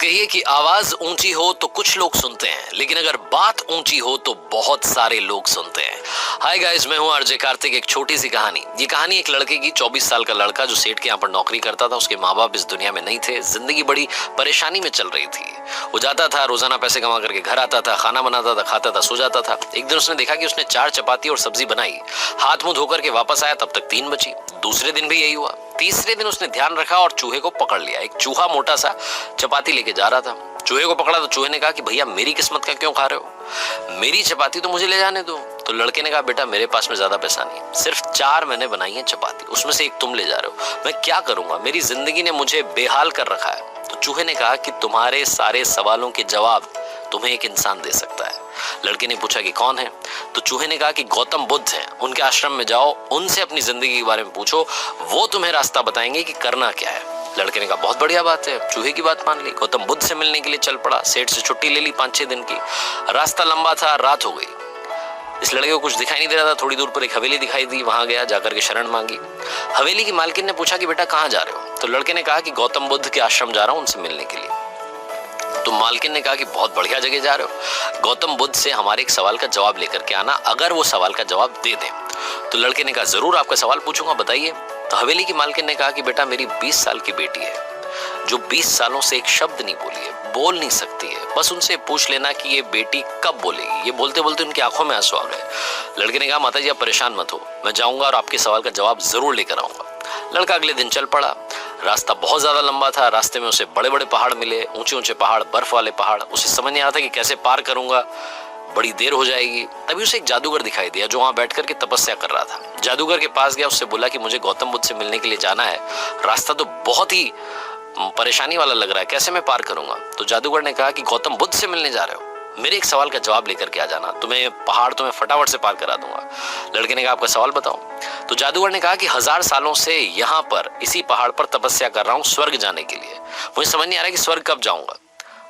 कहिए कि आवाज ऊंची हो तो कुछ लोग सुनते हैं, लेकिन अगर बात ऊंची हो तो बहुत सारे लोग सुनते हैं। हाय गाइस, मैं हूं आरजे कार्तिक। एक छोटी सी कहानी। ये कहानी एक लड़के की। 24 साल का लड़का जो सेठ के यहाँ पर नौकरी करता था। उसके माँ बाप इस दुनिया में नहीं थे। जिंदगी बड़ी परेशानी में चल रही थी। वो जाता था, रोजाना पैसे कमा करके घर आता था, खाना बनाता था, खाता था, सो जाता था। एक दिन उसने देखा कि उसने 4 चपाती और सब्जी बनाई। हाथ मुंह धोकर के वापस आया, तब तक 3 बची। दूसरे दिन भी यही हुआ। तीसरे दिन उसने ध्यान रखा और चूहे को पकड़ लिया। एक चूहा मोटा सा चपाती लेके जा रहा था। चूहे को पकड़ा तो चूहे ने कहा कि भैया मेरी किस्मत का क्यों खा रहे हो, मेरी चपाती तो मुझे ले जाने दो। तो लड़के ने कहा बेटा मेरे पास में ज्यादा पैसा नहीं, सिर्फ 4 मैंने बनाई है चपाती, उसमें से एक तुम ले जा रहे हो, मैं क्या करूंगा, मेरी जिंदगी ने मुझे बेहाल कर रखा है। तो चूहे ने कहा कि तुम्हारे सारे सवालों के जवाब तुम्हें एक इंसान दे सकता है। लड़के ने पूछा कि कौन है? तो चूहे ने कहा कि गौतम बुद्ध हैं, उनके आश्रम में जाओ, उनसे अपनी जिंदगी के बारे में पूछो, वो तुम्हें रास्ता बताएंगे कि करना क्या है। लड़के ने कहा बहुत बढ़िया बात है। चूहे की बात मान ली, गौतम बुद्ध से मिलने के लिए चल पड़ा। सेठ से छुट्टी ले ली 5-6 दिन की। रास्ता लंबा था, रात हो गई। इस लड़के को कुछ दिखाई नहीं दे रहा था। थोड़ी दूर पर एक हवेली दिखाई दी, वहां गया, जाकर के शरण मांगी। हवेली की मालकिन ने पूछा कि बेटा कहाँ जा रहे हो? तो लड़के ने कहा कि गौतम बुद्ध के आश्रम जा रहा हूं, उनसे मिलने के लिए। तो मालकिन ने कहा कि बहुत बढ़िया जगह जा रहे हो, गौतम बुद्ध से हमारे एक सवाल का जवाब लेकर के आना, अगर वो सवाल का जवाब दे दें। तो लड़के ने कहा जरूर, आपका सवाल पूछूंगा, बताइए। तो हवेली की मालकिन ने कहा कि बेटा मेरी 20 साल की बेटी है, जो 20 सालों से एक शब्द नहीं बोली है, बोल नहीं सकती है। बस उनसे पूछ लेना कि ये बेटी कब बोलेगी। ये बोलते बोलते उनकी आंखों में आंसू आ गए। लड़के ने कहा माता जी आप परेशान मत हो, मैं जाऊंगा और आपके सवाल का जवाब जरूर लेकर आऊंगा। लड़का अगले दिन चल पड़ा। रास्ता बहुत ज्यादा लंबा था। रास्ते में उसे बड़े बड़े पहाड़ मिले, ऊंचे ऊंचे पहाड़, बर्फ वाले पहाड़। उसे समझ नहीं आ रहा था कि कैसे पार करूंगा, बड़ी देर हो जाएगी। तभी उसे एक जादूगर दिखाई दिया जो वहां बैठ करके तपस्या कर रहा था। जादूगर के पास गया, उससे बोला कि मुझे गौतम बुद्ध से मिलने के लिए जाना है, रास्ता तो बहुत ही परेशानी वाला लग रहा है, कैसे मैं पार करूंगा? तो जादूगर ने कहा कि गौतम बुद्ध से मिलने जा रहे हो, मेरे एक सवाल का जवाब लेकर के आ जाना, तुम्हें पहाड़ तुम्हें फटाफट से पार करा दूंगा। लड़के ने कहा आपका सवाल बताओ। तो जादूगर ने कहा कि 1000 सालों से यहाँ पर इसी पहाड़ पर तपस्या कर रहा हूँ स्वर्ग जाने के लिए, मुझे समझ नहीं आ रहा कि स्वर्ग कब जाऊंगा।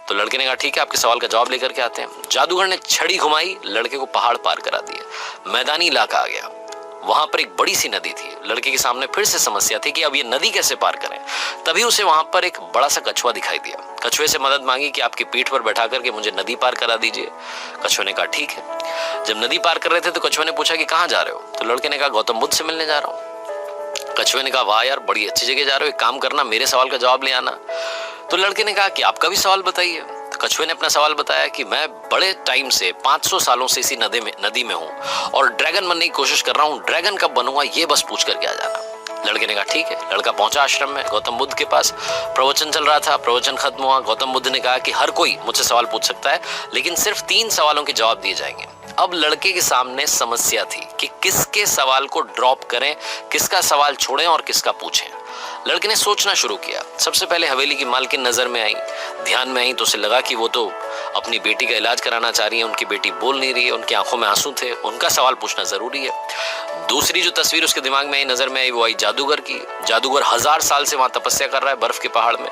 तो लड़के ने कहा ठीक है, आपके सवाल का जवाब लेकर के आते हैं। जादूगर ने छड़ी घुमाई, लड़के को पहाड़ पार करा दिया। मैदानी इलाका आ गया, वहां पर एक बड़ी सी नदी थी। लड़के के सामने फिर से समस्या थी कि अब ये नदी कैसे पार करें। तभी उसे वहां पर एक बड़ा सा कछुआ दिखाई दिया। कछुए से मदद मांगी कि आपकी पीठ पर बैठा करके मुझे नदी पार करा दीजिए। कछुए ने कहा ठीक है। जब नदी पार कर रहे थे तो कछुए ने पूछा कि कहाँ जा रहे हो? तो लड़के ने कहा गौतम बुद्ध से मिलने जा रहा हूँ। कछुए ने कहा वाह यार, बड़ी अच्छी जगह जा रहे हो, एक काम करना मेरे सवाल का जवाब ले आना। तो लड़के ने कहा कि आपका भी सवाल बताइए। तो कछुए ने अपना सवाल बताया कि मैं बड़े टाइम से 500 सालों से इसी नदी में हूँ और ड्रैगन बनने की कोशिश कर रहा हूँ, ड्रैगन कब बनूंगा ये बस पूछ करके आ जाना। लड़के ने कहा ठीक है। लड़का पहुंचा आश्रम में, गौतम बुद्ध के पास। प्रवचन चल रहा था, प्रवचन खत्म हुआ। गौतम बुद्ध ने कहा कि हर कोई मुझसे सवाल पूछ सकता है, लेकिन सिर्फ 3 सवालों के जवाब दिए जाएंगे। अब लड़के के सामने समस्या थी कि किसके सवाल को ड्रॉप करें, किसका सवाल छोड़ें और किसका पूछें। लड़के ने सोचना शुरू किया। सबसे पहले हवेली की मालकिन नजर में आई, ध्यान में आई, तो उसे लगा कि वो तो अपनी बेटी का इलाज कराना चाह रही है, उनकी बेटी बोल नहीं रही है, उनकी आंखों में आंसू थे, उनका सवाल पूछना जरूरी है। दूसरी जो तस्वीर उसके दिमाग में आई, नजर में आई, वो आई जादूगर की। जादूगर 1000 साल से वहां तपस्या कर रहा है बर्फ के पहाड़ में।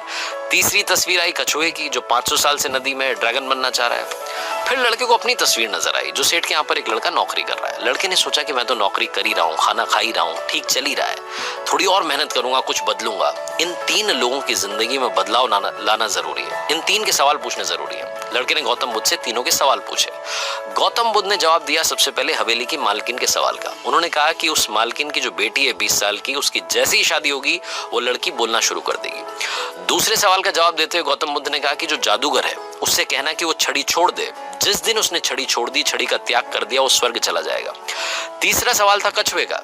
तीसरी तस्वीर आई कछुए की, जो 500 साल से नदी में ड्रैगन बनना चाह रहा है। फिर लड़के को अपनी तस्वीर नजर आई, जो सेठ के यहाँ पर एक लड़का नौकरी कर रहा है। लड़के ने सोचा कि मैं तो नौकरी कर ही रहा हूँ, खाना खा ही रहा हूँ, ठीक चल ही रहा है, थोड़ी और मेहनत करूंगा, कुछ बदलूंगा। इन 3 लोगों की जिंदगी में बदलाव लाना जरूरी है, इन 3 के सवाल पूछने जरूरी है। लड़के ने गौतम बुद्ध से तीनों के सवाल पूछे। गौतम बुद्ध ने जवाब दिया सबसे पहले हवेली की मालकिन के सवाल का। उन्होंने कहा कि उस मालकिन की जो बेटी है 20 साल की, उसकी जैसी ही शादी होगी वो लड़की बोलना शुरू कर देगी। दूसरे सवाल का जवाब देते हुए गौतम बुद्ध ने कहा कि जो जादूगर है उससे कहना कि वो छड़ी छोड़ दे, जिस दिन उसने छड़ी छोड़ दी, छड़ी का त्याग कर दिया, वो स्वर्ग चला जाएगा। तीसरा सवाल था कछुए का।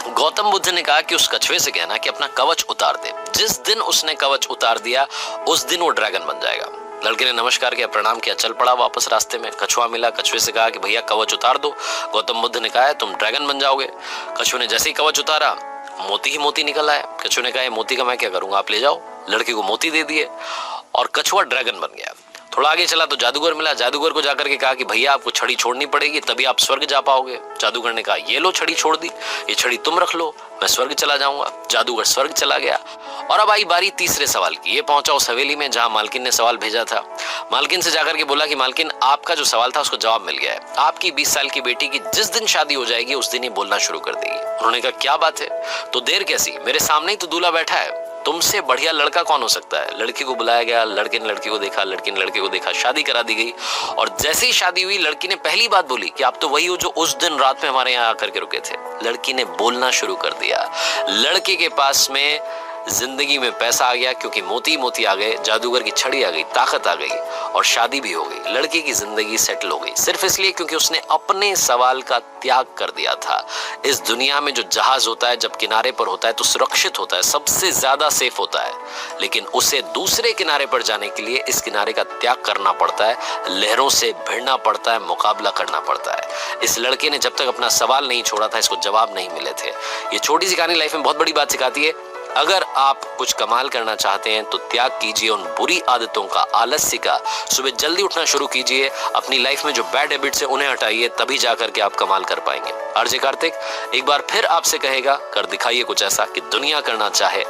गौतम बुद्ध ने कहा कि उस कछुए से कहना कि अपना कवच उतार दे, जिस दिन उसने कवच उतार दिया उस दिन वो ड्रैगन बन जाएगा। लड़के ने नमस्कार किया, प्रणाम किया, चल पड़ा वापस। रास्ते में कछुआ मिला, कछुए से कहा कि भैया कवच उतार दो। गौतम बुद्ध ने कहा है तुम ड्रैगन बन जाओगे। कछुए ने जैसे ही कवच उतारा, मोती ही मोती निकल आया। कछुए ने कहा मोती का मैं क्या करूंगा, आप ले जाओ। लड़के को मोती दे दिए और कछुआ ड्रैगन बन गया। थोड़ा आगे चला तो जादूगर मिला। जादूगर को जाकर के कहा कि भैया आपको छड़ी छोड़नी पड़ेगी, तभी आप स्वर्ग जा पाओगे। जादूगर ने कहा ये लो छड़ी छोड़ दी, ये छड़ी तुम रख लो, मैं स्वर्ग चला जाऊंगा। जादूगर स्वर्ग चला गया। और अब आई बारी तीसरे सवाल की। ये पहुंचा उस हवेली में जहां मालकिन ने सवाल भेजा था। मालकिन से जाकर के बोला कि मालकिन आपका जो सवाल था उसको जवाब मिल गया है, आपकी 20 साल की बेटी की जिस दिन शादी हो जाएगी उस दिन ही बोलना शुरू कर देगी। उन्होंने कहा क्या बात है, तो देर कैसी, मेरे सामने ही तो दूल्हा बैठा है, तुमसे बढ़िया लड़का कौन हो सकता है। लड़की को बुलाया गया, लड़के ने लड़की को देखा, लड़की ने लड़के को देखा, शादी करा दी गई। और जैसे ही शादी हुई, लड़की ने पहली बात बोली कि आप तो वही हो जो उस दिन रात में हमारे यहाँ आकर के रुके थे। लड़की ने बोलना शुरू कर दिया। लड़के के पास में जिंदगी में पैसा आ गया, क्योंकि मोती मोती आ गए, जादूगर की छड़ी आ गई, ताकत आ गई, और शादी भी हो गई। लड़के की जिंदगी सेटल हो गई, सिर्फ इसलिए क्योंकि उसने अपने सवाल का त्याग कर दिया था। इस दुनिया में जो जहाज होता है जब किनारे पर होता है तो सुरक्षित होता है, सबसे ज्यादा सेफ होता है, लेकिन उसे दूसरे किनारे पर जाने के लिए इस किनारे का त्याग करना पड़ता है, लहरों से भिड़ना पड़ता है, मुकाबला करना पड़ता है। इस लड़के ने जब तक अपना सवाल नहीं छोड़ा था, इसको जवाब नहीं मिले थे। ये छोटी सी कहानी लाइफ में बहुत बड़ी बात सिखाती है। अगर आप कुछ कमाल करना चाहते हैं तो त्याग कीजिए उन बुरी आदतों का, आलस्य का। सुबह जल्दी उठना शुरू कीजिए, अपनी लाइफ में जो बैड हैबिट्स है उन्हें हटाइए, तभी जाकर के आप कमाल कर पाएंगे। आरजे कार्तिक एक बार फिर आपसे कहेगा, कर दिखाइए कुछ ऐसा कि दुनिया करना चाहे।